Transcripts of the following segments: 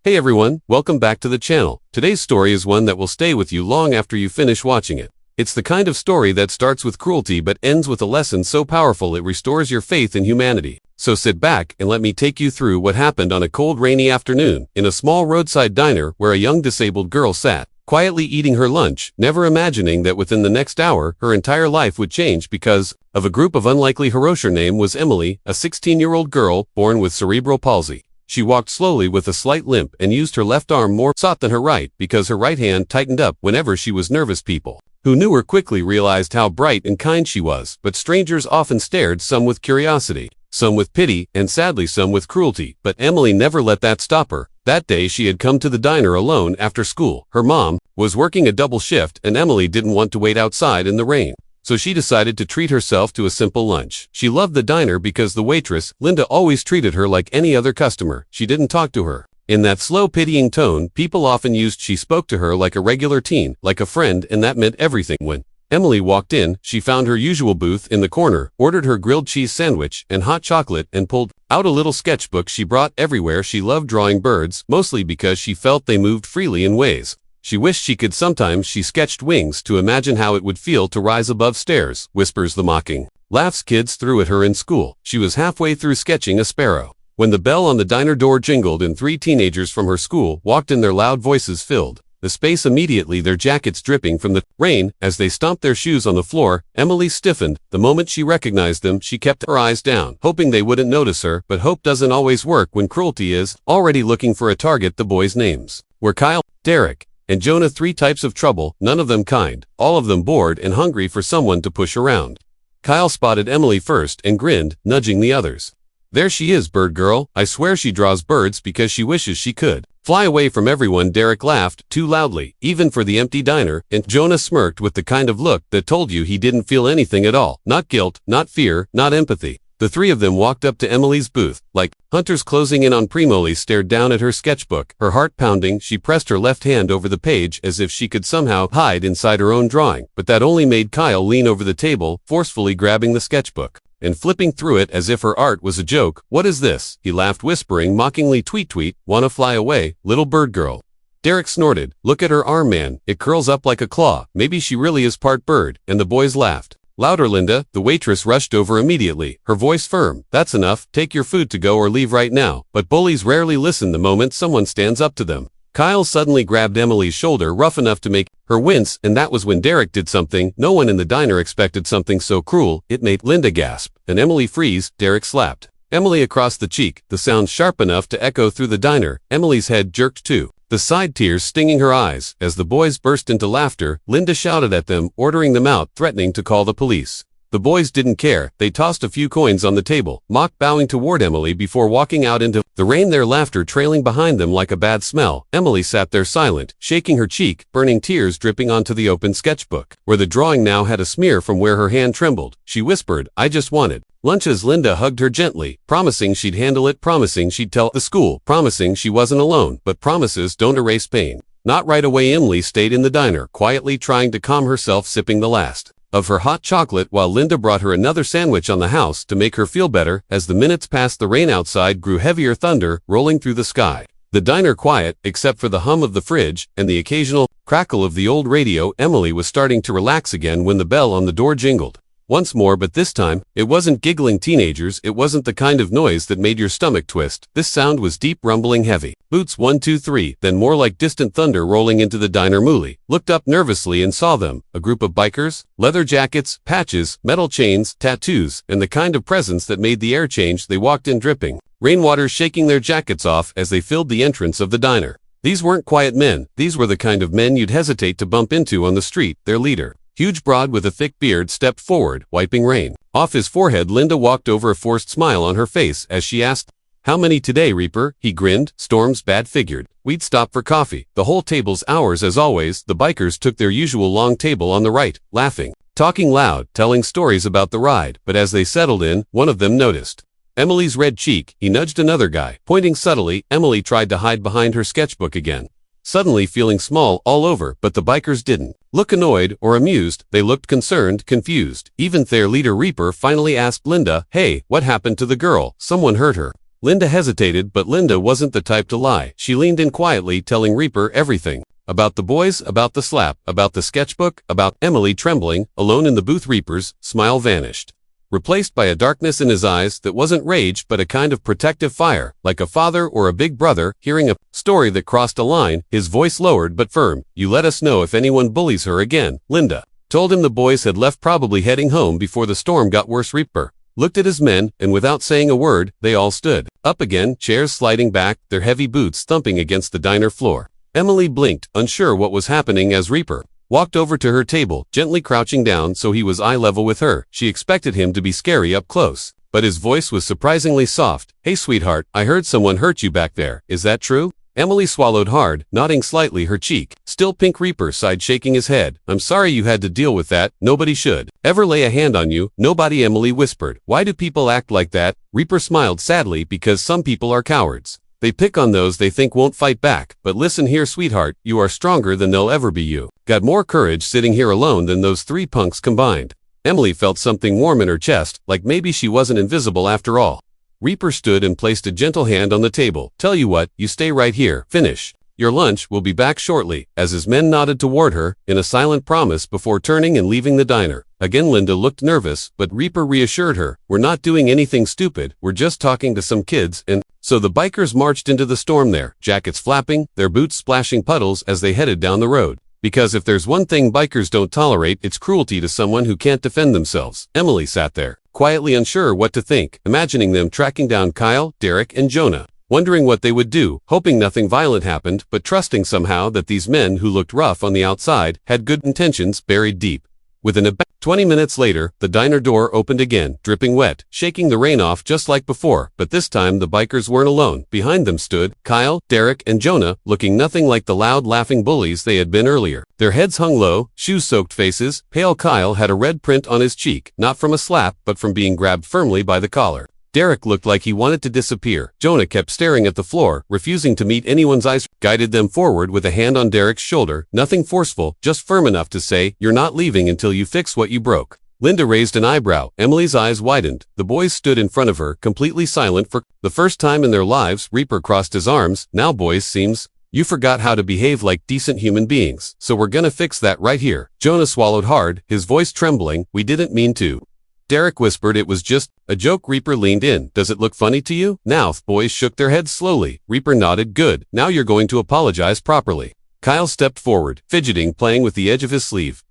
Hey everyone, welcome back to the channel. Today's story is one that will stay with you long after you finish watching it. It's the kind of story that starts with cruelty but ends with a lesson so powerful it restores your faith in humanity. So sit back and let me take you through what happened on a cold rainy afternoon in a small roadside diner where a young disabled girl sat, quietly eating her lunch, never imagining that within the next hour her entire life would change because of a group of unlikely heroes. Her name was Emily, a 16-year-old girl born with cerebral palsy. She walked slowly with a slight limp and used her left arm more sought than her right because her right hand tightened up whenever she was nervous. People who knew her quickly realized how bright and kind she was, but strangers often stared, some with curiosity, some with pity, and sadly some with cruelty. But Emily never let that stop her. That day she had come to the diner alone after school. Her mom was working a double shift and Emily didn't want to wait outside in the rain. So she decided to treat herself to a simple lunch. She loved the diner because the waitress, Linda, always treated her like any other customer. She didn't talk to her in that slow, pitying tone people often used. She spoke to her like a regular teen, like a friend, and that meant everything. When Emily walked in, she found her usual booth in the corner, ordered her grilled cheese sandwich and hot chocolate, and pulled out a little sketchbook she brought everywhere. She loved drawing birds, mostly because she felt they moved freely in ways she wished she could. Sometimes she sketched wings to imagine how it would feel to rise above stairs, whispers the mocking laughs kids threw at her in school. She was halfway through sketching a sparrow when the bell on the diner door jingled and 3 teenagers from her school walked in. Their loud voices filled the space immediately, their jackets dripping from the rain. As they stomped their shoes on the floor, Emily stiffened. The moment she recognized them, she kept her eyes down, hoping they wouldn't notice her. But hope doesn't always work when cruelty is already looking for a target. The boys' names were Kyle, Derek, and Jonah. 3 types of trouble, none of them kind, all of them bored and hungry for someone to push around. Kyle spotted Emily first and grinned, nudging the others. There she is, bird girl. I swear she draws birds because she wishes she could fly away from everyone. Derek laughed, too loudly, even for the empty diner, and Jonah smirked with the kind of look that told you he didn't feel anything at all. Not guilt, not fear, not empathy. The 3 of them walked up to Emily's booth, like hunters closing in on Emily stared down at her sketchbook, her heart pounding. She pressed her left hand over the page as if she could somehow hide inside her own drawing, but that only made Kyle lean over the table, forcefully grabbing the sketchbook and flipping through it as if her art was a joke. What is this? He laughed, whispering mockingly, tweet tweet, wanna fly away, little bird girl? Derek snorted, look at her arm, man, it curls up like a claw. Maybe she really is part bird. And the boys laughed louder. Linda, the waitress, rushed over immediately, her voice firm. That's enough, take your food to go or leave right now. But bullies rarely listen the moment someone stands up to them. Kyle suddenly grabbed Emily's shoulder, rough enough to make her wince, and that was when Derek did something no one in the diner expected, something so cruel it made Linda gasp and Emily freeze. Derek slapped Emily across the cheek, the sound sharp enough to echo through the diner. Emily's head jerked too, the side tears stinging her eyes. As the boys burst into laughter, Linda shouted at them, ordering them out, threatening to call the police. The boys didn't care. They tossed a few coins on the table, mock bowing toward Emily before walking out into the rain, their laughter trailing behind them like a bad smell. Emily sat there silent, shaking her cheek, burning tears dripping onto the open sketchbook, where the drawing now had a smear from where her hand trembled. She whispered, I just wanted lunch. As Linda hugged her gently, promising she'd handle it, promising she'd tell the school, promising she wasn't alone. But promises don't erase pain. Not right away. Emily stayed in the diner, quietly trying to calm herself, sipping the last of her hot chocolate while Linda brought her another sandwich on the house to make her feel better. As the minutes passed, the rain outside grew heavier, thunder rolling through the sky. The diner quiet, except for the hum of the fridge and the occasional crackle of the old radio. Emily was starting to relax again when the bell on the door jingled once more, but this time, it wasn't giggling teenagers. It wasn't the kind of noise that made your stomach twist. This sound was deep, rumbling, heavy. Boots 1 2 3, then more like distant thunder rolling into the diner. Mooley looked up nervously and saw them, a group of bikers, leather jackets, patches, metal chains, tattoos, and the kind of presence that made the air change. They walked in dripping rainwater, shaking their jackets off as they filled the entrance of the diner. These weren't quiet men. These were the kind of men you'd hesitate to bump into on the street. Their leader, huge broad with a thick beard, stepped forward, wiping rain off his forehead. Linda walked over, a forced smile on her face as she asked, how many today, Reaper? He grinned. Storms bad, figured we'd stop for coffee. The whole table's ours as always. The bikers took their usual long table on the right, laughing, talking loud, telling stories about the ride. But as they settled in, one of them noticed Emily's red cheek. He nudged another guy, pointing subtly. Emily tried to hide behind her sketchbook again, suddenly feeling small all over, but the bikers didn't look annoyed or amused. They looked concerned, confused. Even their leader, Reaper, finally asked Linda, hey, what happened to the girl? Someone hurt her. Linda hesitated, but Linda wasn't the type to lie. She leaned in quietly, telling Reaper everything. About the boys, about the slap, about the sketchbook, about Emily trembling, alone in the booth. Reaper's smile vanished, replaced by a darkness in his eyes that wasn't rage but a kind of protective fire, like a father or a big brother hearing a story that crossed a line. His voice lowered but firm. You let us know if anyone bullies her again. Linda told him the boys had left, probably heading home before the storm got worse. Reaper looked at his men, and without saying a word, they all stood up again, chairs sliding back, their heavy boots thumping against the diner floor. Emily blinked, unsure what was happening, as Reaper walked over to her table, gently crouching down so he was eye level with her. She expected him to be scary up close, but his voice was surprisingly soft. Hey sweetheart, I heard someone hurt you back there. Is that true? Emily swallowed hard, nodding slightly, her cheek still pink. Reaper sighed, shaking his head. I'm sorry you had to deal with that. Nobody should ever lay a hand on you. Nobody, Emily whispered. Why do people act like that? Reaper smiled sadly. Because some people are cowards. They pick on those they think won't fight back. But listen here, sweetheart, you are stronger than they'll ever be. You got more courage sitting here alone than those three punks combined. Emily felt something warm in her chest, like maybe she wasn't invisible after all. Reaper stood and placed a gentle hand on the table. Tell you what, you stay right here. Finish your lunch. We'll be back shortly. As his men nodded toward her, in a silent promise before turning and leaving the diner. Again Linda looked nervous, but Reaper reassured her. We're not doing anything stupid. We're just talking to some kids. And so the bikers marched into the storm, their jackets flapping, their boots splashing puddles as they headed down the road. Because if there's one thing bikers don't tolerate, it's cruelty to someone who can't defend themselves. Emily sat there, quietly unsure what to think, imagining them tracking down Kyle, Derek, and Jonah, wondering what they would do, hoping nothing violent happened, but trusting somehow that these men who looked rough on the outside had good intentions buried deep. Within about 20 minutes later, the diner door opened again, dripping wet, shaking the rain off just like before, but this time the bikers weren't alone. Behind them stood Kyle, Derek, and Jonah, looking nothing like the loud, laughing bullies they had been earlier. Their heads hung low, shoes-soaked faces. Pale Kyle had a red print on his cheek, not from a slap, but from being grabbed firmly by the collar. Derek looked like he wanted to disappear. Jonah kept staring at the floor, refusing to meet anyone's eyes. Guided them forward with a hand on Derek's shoulder, nothing forceful, just firm enough to say, you're not leaving until you fix what you broke. Linda raised an eyebrow. Emily's eyes widened. The boys stood in front of her, completely silent. For the first time in their lives, Reaper crossed his arms. Now boys, seems you forgot how to behave like decent human beings, so we're gonna fix that right here. Jonah swallowed hard, his voice trembling. We didn't mean to. Derek whispered it was just a joke. Reaper leaned in. Does it look funny to you? Now, boys shook their heads slowly. Reaper nodded. Good. Now you're going to apologize properly. Kyle stepped forward, fidgeting, playing with the edge of his sleeve.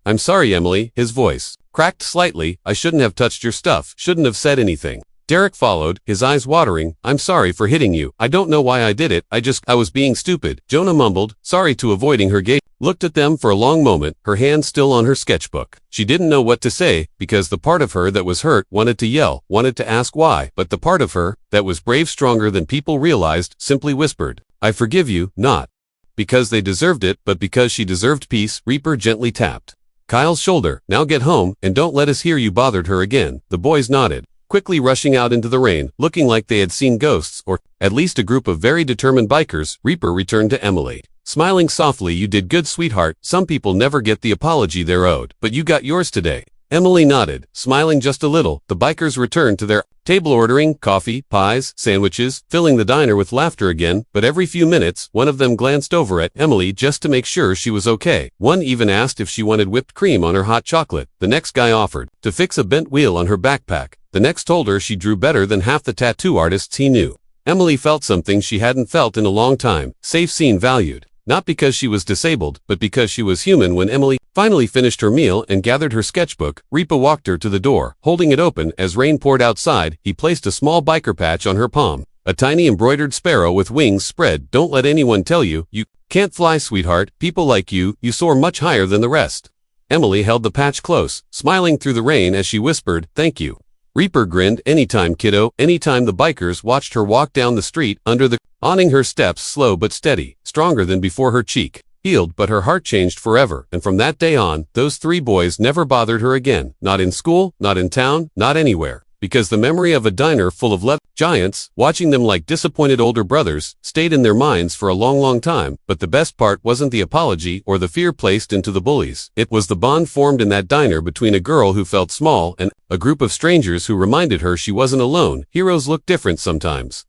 I'm sorry, Emily. His voice cracked slightly. I shouldn't have touched your stuff. Shouldn't have said anything. Derek followed, his eyes watering. I'm sorry for hitting you. I don't know why I did it. I was being stupid. Jonah mumbled, sorry, to avoiding her gaze. Looked at them for a long moment, her hand still on her sketchbook. She didn't know what to say, because the part of her that was hurt wanted to yell, wanted to ask why, but the part of her that was brave, stronger than people realized, simply whispered, I forgive you, not because they deserved it, but because she deserved peace. Reaper gently tapped Kyle's shoulder. Now get home, and don't let us hear you bothered her again. The boys nodded, quickly rushing out into the rain, looking like they had seen ghosts, or at least a group of very determined bikers. Reaper returned to Emily, smiling softly. You did good, sweetheart. Some people never get the apology they're owed, but you got yours today. Emily nodded, smiling just a little. The bikers returned to their table, ordering coffee, pies, sandwiches, filling the diner with laughter again, but every few minutes, one of them glanced over at Emily just to make sure she was okay. One even asked if she wanted whipped cream on her hot chocolate. The next guy offered to fix a bent wheel on her backpack. The next told her she drew better than half the tattoo artists he knew. Emily felt something she hadn't felt in a long time, safe, seen, valued. Not because she was disabled, but because she was human. When Emily finally finished her meal and gathered her sketchbook, Reaper walked her to the door, holding it open. As rain poured outside, he placed a small biker patch on her palm. A tiny embroidered sparrow with wings spread. Don't let anyone tell you you can't fly, sweetheart. People like you soar much higher than the rest. Emily held the patch close, smiling through the rain as she whispered, thank you. Reaper grinned. Anytime, kiddo, anytime. The bikers watched her walk down the street under the awning, her steps slow but steady, stronger than before. Her cheek healed, but her heart changed forever. And from that day on, those three boys never bothered her again. Not in school, not in town, not anywhere. because the memory of a diner full of giants, watching them like disappointed older brothers, stayed in their minds for a long time. But the best part wasn't the apology or the fear placed into the bullies. It was the bond formed in that diner between a girl who felt small and a group of strangers who reminded her she wasn't alone. Heroes look different sometimes.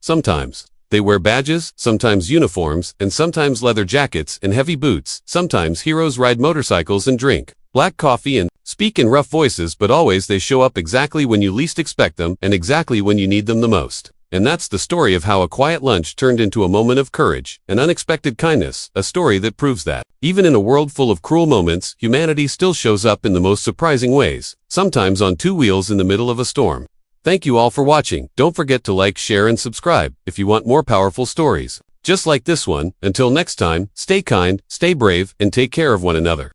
They wear badges, sometimes uniforms, and sometimes leather jackets and heavy boots. Sometimes heroes ride motorcycles and drink black coffee and speak in rough voices, but always they show up exactly when you least expect them and exactly when you need them the most. And that's the story of how a quiet lunch turned into a moment of courage, an unexpected kindness, a story that proves that, even in a world full of cruel moments, humanity still shows up in the most surprising ways, sometimes on two wheels in the middle of a storm. Thank you all for watching. Don't forget to like, share, and subscribe if you want more powerful stories just like this one. Until next time, stay kind, stay brave, and take care of one another.